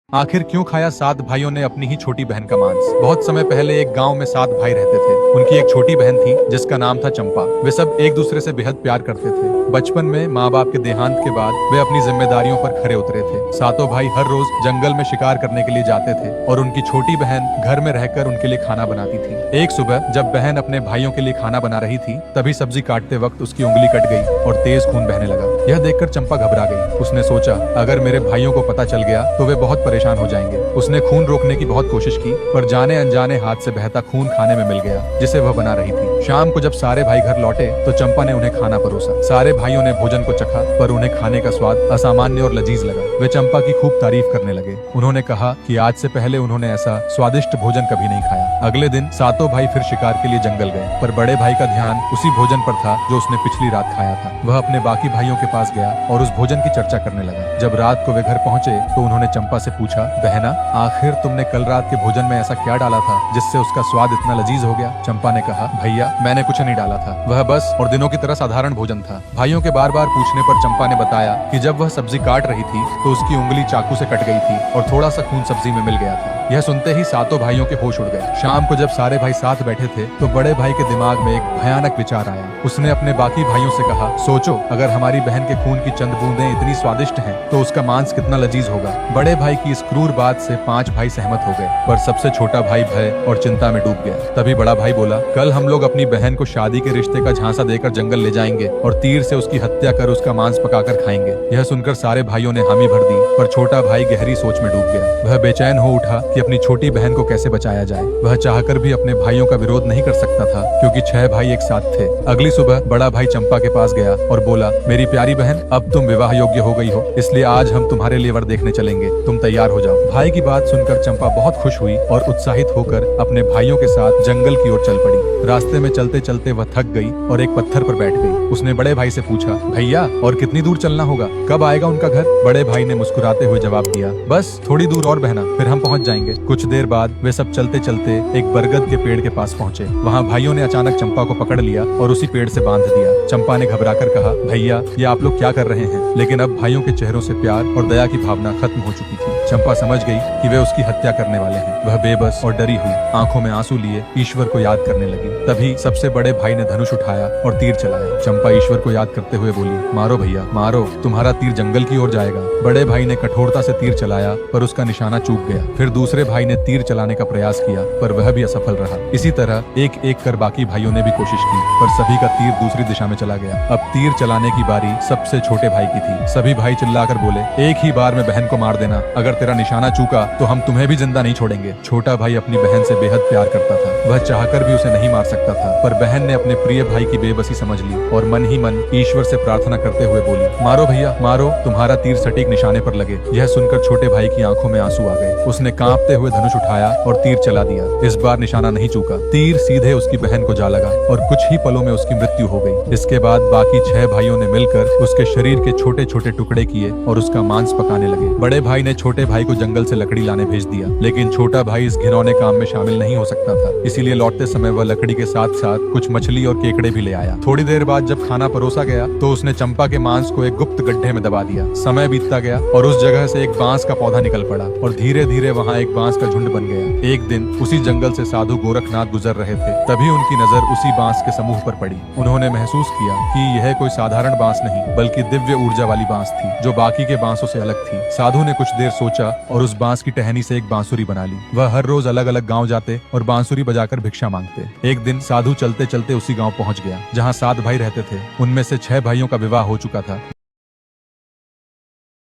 आखिर क्यों खाया 7 भाइयों ने अपनी ही छोटी बहन का मांस। बहुत समय पहले एक गांव में 7 भाई रहते थे। उनकी एक छोटी बहन थी जिसका नाम था चंपा। वे सब एक दूसरे से बेहद प्यार करते थे। बचपन में माँ बाप के देहांत के बाद वे अपनी जिम्मेदारियों पर खरे उतरे थे। सातों भाई हर रोज जंगल में शिकार करने के लिए जाते थे और उनकी छोटी बहन घर में रहकर उनके लिए खाना बनाती थी। एक सुबह जब बहन अपने भाइयों के लिए खाना बना रही थी, तभी सब्जी काटते वक्त उसकी उंगली कट गई और तेज खून बहने लगा। यह देखकर चंपा घबरा गई। उसने सोचा, अगर मेरे भाइयों को पता चल गया तो वे बहुत परेशान हो जाएंगे। उसने खून रोकने की बहुत कोशिश की, पर जाने अनजाने हाथ से बहता खून खाने में मिल गया जिसे वह बना रही थी। शाम को जब सारे भाई घर लौटे तो चंपा ने उन्हें खाना परोसा। सारे भाइयों ने भोजन को चखा, पर उन्हें खाने का स्वाद असामान्य और लजीज लगा। वे चंपा की खूब तारीफ करने लगे। उन्होंने कहा कि आज से पहले उन्होंने ऐसा स्वादिष्ट भोजन कभी नहीं खाया। अगले दिन सातों भाई फिर शिकार के लिए जंगल गए, पर बड़े भाई का ध्यान उसी भोजन पर था जो उसने पिछली रात खाया था। वह अपने बाकी भाइयों के पास गया और उस भोजन की चर्चा करने लगा। जब रात को वे घर पहुंचे तो उन्होंने चंपा से पूछा, बहना, आखिर तुमने कल रात के भोजन में ऐसा क्या डाला था जिससे उसका स्वाद इतना लजीज हो गया? चंपा ने कहा, भैया, मैंने कुछ नहीं डाला था, वह बस और दिनों की तरह साधारण भोजन था। भाइयों के बार बार पूछने पर चंपा ने बताया कि जब वह सब्जी काट रही थी तो उसकी उंगली चाकू से कट गई थी और थोड़ा सा खून सब्जी में मिल गया था। यह सुनते ही सातों भाइयों के होश उड़ गए। शाम को जब सारे भाई साथ बैठे थे तो बड़े भाई के दिमाग में एक भयानक विचार आया। उसने अपने बाकी भाइयों से कहा, सोचो, अगर हमारी बहन के खून की चंद बूंदें इतनी स्वादिष्ट हैं तो उसका मांस कितना लजीज होगा। बड़े भाई की इस क्रूर बात से 5 भाई सहमत हो गए, पर सबसे छोटा भाई भय और चिंता में डूब गया। तभी बड़ा भाई बोला, कल हम लोग अपनी बहन को शादी के रिश्ते का झांसा देकर जंगल ले जाएंगे और तीर से उसकी हत्या कर उसका मांस पकाकर खाएंगे। यह सुनकर सारे भाइयों ने हामी भर दी, पर छोटा भाई गहरी सोच में डूब गया। वह बेचैन हो उठा कि अपनी छोटी बहन को कैसे बचाया जाए। वह चाहकर भी अपने भाइयों का विरोध नहीं कर सकता था, क्योंकि 6 भाई एक साथ थे। अगली सुबह बड़ा भाई चंपा के पास गया और बोला, मेरी प्यारी बहन, अब तुम विवाह योग्य हो गई हो, इसलिए आज हम तुम्हारे लिए वर देखने चलेंगे। तुम तैयार हो जाओ। भाई की बात सुनकर चंपा बहुत खुश हुई और उत्साहित होकर अपने भाइयों के साथ जंगल की ओर चल पड़ी। रास्ते में चलते चलते वह थक गई और एक पत्थर पर बैठ गई। उसने बड़े भाई से पूछा, भैया, और कितनी दूर चलना होगा? कब आएगा उनका घर? बड़े भाई ने मुस्कुराते हुए जवाब दिया, बस थोड़ी दूर और बहना, फिर हम पहुंच जाएंगे। कुछ देर बाद वे सब चलते चलते एक बरगद के पेड़ के पास पहुंचे। वहां भाइयों ने अचानक चंपा को पकड़ लिया और उसी पेड़ से बांध दिया। चंपा ने घबराकर कहा, भैया, ये आप लोग क्या कर रहे हैं? लेकिन अब भाइयों के चेहरों से प्यार और दया की भावना खत्म हो चुकी थी। चंपा समझ गई कि वे उसकी हत्या करने वाले हैं। वह बेबस और डरी हुई आंखों में आंसू लिए ईश्वर को याद करने लगी। तभी सबसे बड़े भाई ने धनुष उठाया और तीर चलाया। चंपा ईश्वर को याद करते हुए बोली, मारो भैया, मारो, तुम्हारा तीर जंगल की ओर जाएगा। बड़े भाई ने कठोरता से तीर चलाया, पर उसका निशाना चूक गया। फिर दूसरे भाई ने तीर चलाने का प्रयास किया, पर वह भी असफल रहा। इसी तरह एक एक कर बाकी भाइयों ने भी कोशिश की, पर सभी का तीर दूसरी दिशा में चला गया। अब तीर चलाने की बारी सबसे छोटे भाई की थी। सभी भाई चिल्लाकर बोले, एक ही बार में बहन को मार देना, अगर तेरा निशाना चूका तो हम तुम्हें भी जिंदा नहीं छोड़ेंगे। छोटा भाई अपनी बहन से बेहद प्यार करता था। वह चाहकर भी उसे नहीं मार सकता था, पर बहन ने अपने प्रिय भाई की बेबसी समझ ली और मन ही मन ईश्वर से प्रार्थना करते हुए बोली, मारो भैया, मारो, तुम्हारा तीर सटीक निशाने पर लगे। यह सुनकर छोटे भाई की आंखों में आंसू आ गए। उसने कांपते हुए धनुष उठाया और तीर चला दिया। इस बार निशाना नहीं चूका। तीर सीधे उसकी बहन को जा लगा और कुछ ही पलों में उसकी मृत्यु हो गई। इसके बाद बाकी 6 भाइयों ने मिलकर उसके शरीर के छोटे छोटे टुकड़े किए और उसका मांस पकाने लगे। बड़े भाई ने छोटे भाई को जंगल से लकड़ी लाने भेज दिया, लेकिन छोटा भाई इस घिनौने काम में शामिल नहीं हो सकता था। इसीलिए लौटते समय वह लकड़ी के साथ साथ कुछ मछली और केकड़े भी ले आया। थोड़ी देर बाद जब खाना परोसा गया तो उसने चंपा के मांस को एक गुप्त गड्ढे में दबा दिया। समय बीतता गया और उस जगह से एक बांस का पौधा निकल पड़ा और धीरे धीरे वहाँ एक बांस का झुंड बन गया। एक दिन उसी जंगल से साधु गोरखनाथ गुजर रहे थे। तभी उनकी नजर उसी बांस के समूह पर पड़ी। उन्होंने महसूस किया कि यह कोई साधारण बांस नहीं, बल्कि दिव्य ऊर्जा वाली बांस थी, जो बाकी के बांसों से अलग थी। साधु ने कुछ देर सोचा और उस बांस की टहनी से एक बांसुरी बना ली। वह हर रोज अलग अलग गांव जाते और बांसुरी बजाकर भिक्षा मांगते। एक दिन साधु चलते चलते उसी गांव पहुंच गया जहां 7 भाई रहते थे। उनमें से 6 भाइयों का विवाह हो चुका था।